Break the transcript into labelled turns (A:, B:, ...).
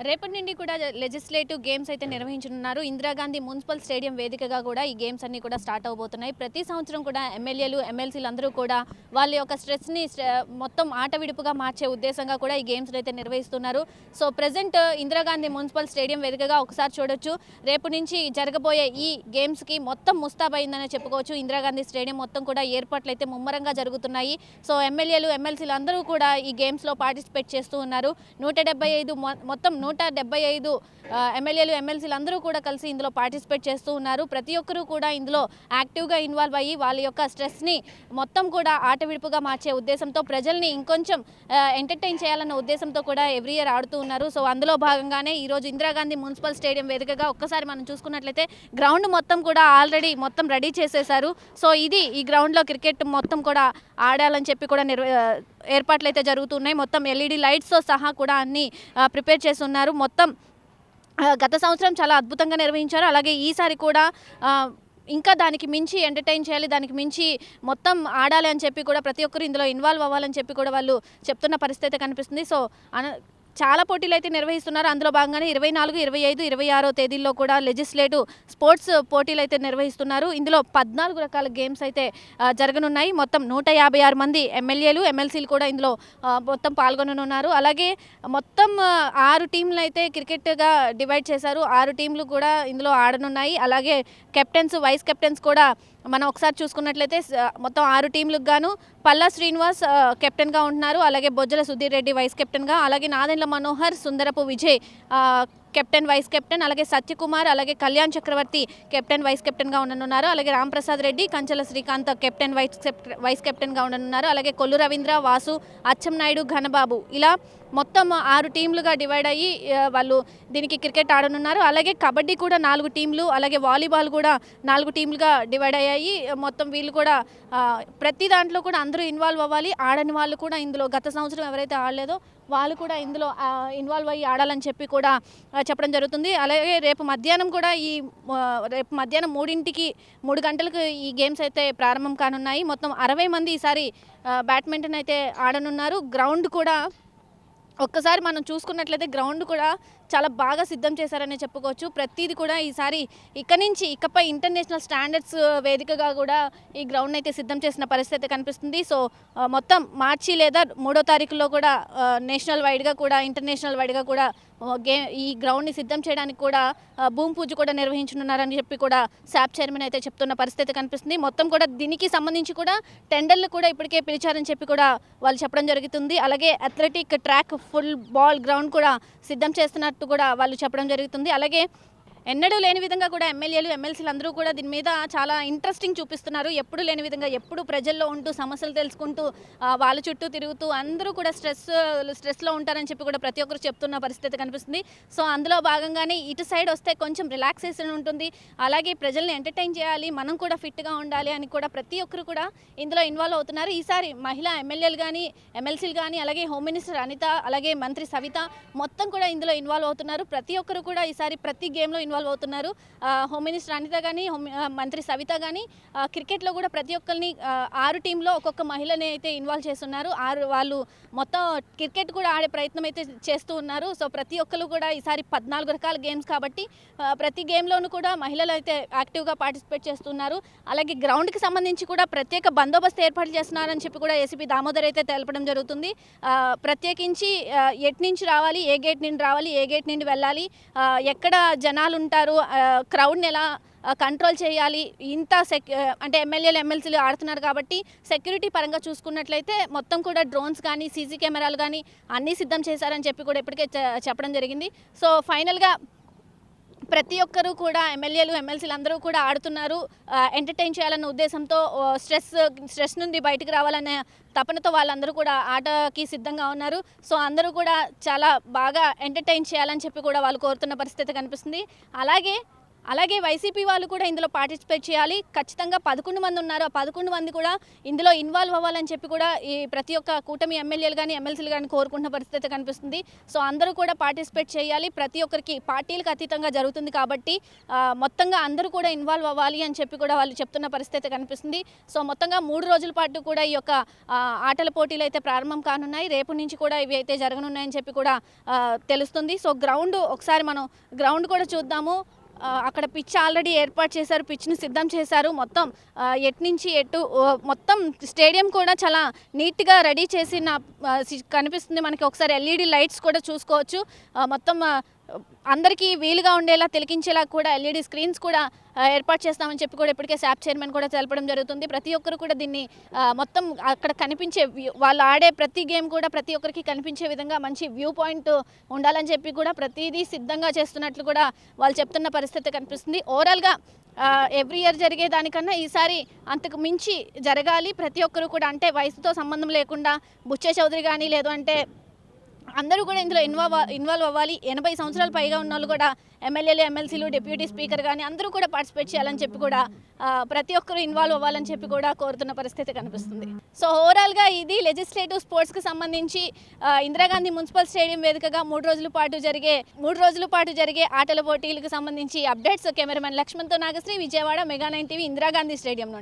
A: రేపటి నుండి కూడా లెజిస్లేటివ్ గేమ్స్ అయితే నిర్వహించనున్నారు. ఇందిరాగాంధీ మున్సిపల్ స్టేడియం వేదికగా కూడా ఈ గేమ్స్ అన్ని కూడా స్టార్ట్ అవబోతున్నాయి. ప్రతి సంవత్సరం కూడా ఎమ్మెల్యేలు, ఎమ్మెల్సీలు అందరూ కూడా వాళ్ళ యొక్క స్ట్రెస్ని మొత్తం ఆట విడుపుగా మార్చే ఉద్దేశంగా కూడా ఈ గేమ్స్ అయితే నిర్వహిస్తున్నారు. So present Indira Gandhi municipal stadium వేదికగా ఒకసారి చూడొచ్చు. రేపు నుంచి జరగబోయే ఈ గేమ్స్కి మొత్తం ముస్తాబైందనే చెప్పుకోవచ్చు. ఇందిరాగాంధీ స్టేడియం మొత్తం కూడా ఏర్పాట్లు అయితే ముమ్మరంగా జరుగుతున్నాయి. సో ఎమ్మెల్యేలు, ఎమ్మెల్సీలు అందరూ కూడా ఈ గేమ్స్లో పార్టిసిపేట్ చేస్తూ ఉన్నారు. 175 మొత్తం 175 ఎమ్మెల్యేలు, ఎమ్మెల్సీలు అందరూ కూడా కలిసి ఇందులో పార్టిసిపేట్ చేస్తూ ఉన్నారు. ప్రతి ఒక్కరూ కూడా ఇందులో యాక్టివ్గా ఇన్వాల్వ్ అయ్యి వాళ్ళ యొక్క స్ట్రెస్ని మొత్తం కూడా ఆట విడుపుగా మార్చే ఉద్దేశంతో, ప్రజల్ని ఇంకొంచెం ఎంటర్టైన్ చేయాలన్న ఉద్దేశంతో కూడా ఎవ్రీ ఇయర్ ఆడుతూ ఉన్నారు. సో అందులో భాగంగానే ఈరోజు ఇందిరాగాంధీ మున్సిపల్ స్టేడియం వేదికగా ఒక్కసారి మనం చూసుకున్నట్లయితే గ్రౌండ్ మొత్తం కూడా ఆల్రెడీ మొత్తం రెడీ చేసేశారు. సో ఈ గ్రౌండ్లో క్రికెట్ మొత్తం కూడా ఆడాలని చెప్పి కూడా ఏర్పాట్లు అయితే జరుగుతున్నాయి. మొత్తం ఎల్ఈడి లైట్స్తో సహా కూడా అన్ని ప్రిపేర్ చేస్తున్నారు. మొత్తం గత సంవత్సరం చాలా అద్భుతంగా నిర్వహించారు. అలాగే ఈసారి కూడా ఇంకా దానికి మించి ఎంటర్టైన్ చేయాలి, దానికి మించి మొత్తం ఆడాలి అని చెప్పి కూడా ప్రతి ఒక్కరు ఇందులో ఇన్వాల్వ్ అవ్వాలని చెప్పి కూడా వాళ్ళు చెప్తున్న పరిస్థితి కనిపిస్తుంది. సో చాలా పోటీలు అయితే నిర్వహిస్తున్నారు. అందులో భాగంగానే 24, 25, 26 తేదీల్లో కూడా లెజిస్లేటివ్ స్పోర్ట్స్ పోటీలు అయితే నిర్వహిస్తున్నారు. ఇందులో 14 రకాల గేమ్స్ అయితే జరగనున్నాయి. మొత్తం 156 మంది ఎమ్మెల్యేలు, ఎమ్మెల్సీలు కూడా ఇందులో మొత్తం పాల్గొననున్నారు. అలాగే మొత్తం 6 టీంలు అయితే క్రికెట్గా డివైడ్ చేశారు. 6 టీంలు కూడా ఇందులో ఆడనున్నాయి. అలాగే కెప్టెన్స్, వైస్ కెప్టెన్స్ కూడా మనం ఒకసారి చూసుకున్నట్లయితే మొత్తం 6 టీంలకు గాను పల్లా శ్రీనివాస్ కెప్టెన్గా ఉంటున్నారు. అలాగే బొజ్జల సుధీర్ రెడ్డి వైస్ కెప్టెన్గా, అలాగే Nadendla Manohar, Sundarapu Vijay captain, vice captain, అలాగే సత్యకుమార్, అలాగే కళ్యాణ్ చక్రవర్తి కెప్టెన్, వైస్ కెప్టెన్గా ఉండనున్నారు. అలాగే రాంప్రసాద్ రెడ్డి, కంచెల శ్రీకాంత్ కెప్టెన్, వైస్ కెప్టెన్గా ఉండనున్నారు. అలాగే కొల్లు రవీంద్ర, వాసు, అచ్చెంనాయుడు, ఘనబాబు ఇలా మొత్తం 6 టీంలుగా డివైడ్ అయ్యి వాళ్ళు దీనికి క్రికెట్ ఆడనున్నారు. అలాగే కబడ్డీ కూడా 4 టీంలు, అలాగే వాలీబాల్ కూడా 4 టీంలుగా డివైడ్ అయ్యాయి. మొత్తం వీళ్ళు కూడా ప్రతి దాంట్లో కూడా అందరూ ఇన్వాల్వ్ అవ్వాలి. ఆడని వాళ్ళు కూడా ఇందులో గత సంవత్సరం ఎవరైతే ఆడలేదో వాళ్ళు కూడా ఇందులో ఇన్వాల్వ్ అయ్యి ఆడాలని చెప్పి కూడా చెప్పడం జరుగుతుంది. అలాగే రేపు మధ్యాహ్నం కూడా రేపు మధ్యాహ్నం 3 గంటలకు ఈ గేమ్స్ అయితే ప్రారంభం కానున్నాయి. మొత్తం 60 మంది ఈసారి బ్యాడ్మింటన్ అయితే ఆడనున్నారు. గ్రౌండ్ కూడా ఒక్కసారి మనం చూసుకున్నట్లయితే గ్రౌండ్ కూడా చాలా బాగా సిద్ధం చేశారనే చెప్పుకోవచ్చు. ప్రతిదీ కూడా ఈసారి ఇకపై ఇంటర్నేషనల్ స్టాండర్డ్స్ వేదికగా కూడా ఈ గ్రౌండ్ అయితే సిద్ధం చేసిన పరిస్థితి కనిపిస్తుంది. సో మొత్తం మార్చి లేదా 3వ తారీఖులో కూడా నేషనల్ వైడ్గా కూడా ఇంటర్నేషనల్ వైడ్గా కూడా ఈ గ్రౌండ్ని సిద్ధం చేయడానికి కూడా భూమి పూజ కూడా నిర్వహించనున్నారని చెప్పి కూడా శాప్ చైర్మన్ అయితే చెప్తున్న పరిస్థితి కనిపిస్తుంది. మొత్తం కూడా దీనికి సంబంధించి కూడా టెండర్లు కూడా ఇప్పటికే పిలిచారని చెప్పి కూడా వాళ్ళు చెప్పడం జరుగుతుంది. అలాగే athletic track, full ball ground కూడా సిద్ధం చేస్తున్నట్టు కూడా వాళ్ళు చెప్పడం జరుగుతుంది. అలాగే ఎన్నడూ లేని విధంగా కూడా ఎమ్మెల్యేలు, ఎమ్మెల్సీలు అందరూ కూడా దీని మీద చాలా ఇంట్రెస్టింగ్ చూపిస్తున్నారు. ఎప్పుడు లేని విధంగా ఎప్పుడు ప్రజల్లో ఉంటూ సమస్యలు తెలుసుకుంటూ వాళ్ళ చుట్టూ తిరుగుతూ అందరూ కూడా స్ట్రెస్లో ఉంటారని చెప్పి కూడా ప్రతి ఒక్కరు చెప్తున్న పరిస్థితి కనిపిస్తుంది. సో అందులో భాగంగానే ఇటు సైడ్ వస్తే కొంచెం రిలాక్సేషన్ ఉంటుంది. అలాగే ప్రజల్ని ఎంటర్టైన్ చేయాలి, మనం కూడా ఫిట్గా ఉండాలి అని కూడా ప్రతి ఒక్కరు కూడా ఇందులో ఇన్వాల్వ్ అవుతున్నారు. ఈసారి మహిళా ఎమ్మెల్యేలు కానీ, ఎమ్మెల్సీలు కానీ, అలాగే హోమ్ మినిస్టర్ అనిత, అలాగే మంత్రి సవిత మొత్తం కూడా ఇందులో ఇన్వాల్వ్ అవుతున్నారు. ప్రతి ఒక్కరు కూడా ఈసారి ప్రతి గేమ్లో ఇన్వాల్వ్ అవుతున్నారు. హోమ్ మినిస్టర్ అనిత కానీ, మంత్రి సవిత కానీ క్రికెట్లో కూడా ప్రతి ఒక్కరిని 6 టీంలో ఒక్కొక్క మహిళని అయితే ఇన్వాల్వ్ చేస్తున్నారు. వాళ్ళు మొత్తం క్రికెట్ కూడా ఆడే ప్రయత్నం అయితే చేస్తూ ఉన్నారు. సో ప్రతి ఒక్కరు కూడా ఈసారి 14 రకాల గేమ్స్ కాబట్టి ప్రతి గేమ్లోనూ కూడా మహిళలు అయితే యాక్టివ్గా పార్టిసిపేట్ చేస్తున్నారు. అలాగే గ్రౌండ్కి సంబంధించి కూడా ప్రత్యేక బందోబస్తు ఏర్పాటు చేస్తున్నారని చెప్పి కూడా ఏసీపీ దామోదర్ అయితే తెలపడం జరుగుతుంది. ప్రత్యేకించి ఎటు నుంచి రావాలి, ఏ గేట్ నుండి రావాలి, ఏ గేట్ నుండి వెళ్ళాలి, ఎక్కడ జనాలు ఉంటారు, క్రౌడ్ని ఎలా కంట్రోల్ చేయాలి, అంటే ఎమ్మెల్యేలు, ఎమ్మెల్సీలు ఆడుతున్నారు కాబట్టి సెక్యూరిటీ పరంగా చూసుకున్నట్లయితే మొత్తం కూడా డ్రోన్స్ కానీ, సీసీ కెమెరాలు కానీ అన్నీ సిద్ధం చేశారని చెప్పి కూడా ఇప్పటికే చెప్పడం జరిగింది. సో ఫైనల్గా ప్రతి ఒక్కరూ కూడా ఎమ్మెల్యేలు, ఎమ్మెల్సీలు అందరూ కూడా ఆడుతున్నారు. ఎంటర్టైన్ చేయాలన్న ఉద్దేశంతో స్ట్రెస్ నుండి బయటకు రావాలనే తపనతో వాళ్ళందరూ కూడా ఆటకి సిద్ధంగా ఉన్నారు. సో అందరూ కూడా చాలా బాగా ఎంటర్టైన్ చేయాలని చెప్పి కూడా వాళ్ళు కోరుతున్న పరిస్థితి కనిపిస్తుంది. అలాగే అలాగే వైసీపీ వాళ్ళు కూడా ఇందులో పార్టిసిపేట్ చేయాలి. ఖచ్చితంగా 11 మంది ఉన్నారు. ఆ 11 మంది కూడా ఇందులో ఇన్వాల్వ్ అవ్వాలని చెప్పి కూడా ఈ ప్రతి ఒక్క కూటమి ఎమ్మెల్యేలు కానీ ఎమ్మెల్సీలు కానీ కోరుకుంటున్న పరిస్థితి కనిపిస్తుంది. సో అందరూ కూడా పార్టిసిపేట్ చేయాలి. ప్రతి ఒక్కరికి పార్టీలకు అతీతంగా జరుగుతుంది కాబట్టి మొత్తంగా అందరూ కూడా ఇన్వాల్వ్ అవ్వాలి అని చెప్పి కూడా వాళ్ళు చెప్తున్న పరిస్థితి కనిపిస్తుంది. సో మొత్తంగా 3 రోజుల పాటు కూడా ఈ యొక్క ఆటల పోటీలు అయితే ప్రారంభం కానున్నాయి. రేపు నుంచి కూడా ఇవి అయితే జరగనున్నాయని చెప్పి కూడా తెలుస్తుంది. సో ఒకసారి మనం గ్రౌండ్ కూడా చూద్దాము. అక్కడ పిచ్ ఆల్రెడీ ఏర్పాటు చేశారు, పిచ్ని సిద్ధం చేశారు. మొత్తం ఎటు నుంచి ఎటు మొత్తం స్టేడియం కూడా చాలా నీట్గా రెడీ చేసిన కనిపిస్తుంది మనకి. ఒకసారి ఎల్ఈడి లైట్స్ కూడా చూసుకోవచ్చు. మొత్తం అందరికీ వీలుగా ఉండేలా తిలకించేలా కూడా ఎల్ఈడి స్క్రీన్స్ కూడా ఏర్పాటు చేస్తామని చెప్పి కూడా ఇప్పటికే శాప్ చైర్మన్ కూడా తెలపడం జరుగుతుంది. ప్రతి ఒక్కరు కూడా దీన్ని మొత్తం అక్కడ కనిపించే వాళ్ళు ఆడే ప్రతి గేమ్ కూడా ప్రతి ఒక్కరికి కనిపించే విధంగా మంచి వ్యూ పాయింట్ ఉండాలని చెప్పి కూడా ప్రతిదీ సిద్ధంగా చేస్తున్నట్లు కూడా వాళ్ళు చెప్తున్న పరిస్థితి కనిపిస్తుంది. ఓవరాల్గా ఎవ్రీ ఇయర్ జరిగే దానికన్నా ఈసారి అంతకు మించి జరగాలి. ప్రతి ఒక్కరు కూడా అంటే వయసుతో సంబంధం లేకుండా బుచ్చే చౌదరి కానీ లేదు అంటే అందరూ కూడా ఇందులో ఇన్వాల్వ్ అవ్వాలి. 80 సంవత్సరాలు పైగా ఉన్న వాళ్ళు కూడా ఎమ్మెల్యేలు ఎమ్మెల్సీలు డిప్యూటీ స్పీకర్ కానీ అందరూ కూడా పార్టిసిపేట్ చేయాలని చెప్పి కూడా ప్రతి ఒక్కరు ఇన్వాల్వ్ అవ్వాలని చెప్పి కూడా కోరుతున్న పరిస్థితి కనిపిస్తుంది. సో ఓవరాల్గా ఇది లెజిస్లేటివ్ స్పోర్ట్స్కి సంబంధించి ఇందిరాగాంధీ మున్సిపల్ స్టేడియం వేదికగా 3 రోజుల పాటు జరిగే ఆటల పోటీలకు సంబంధించి అప్డేట్స్ కెమెరామెన్ లక్ష్మణ్తో Nagasri, Vijayawada, mega 9 TV, Indira Gandhi stadium నుండి.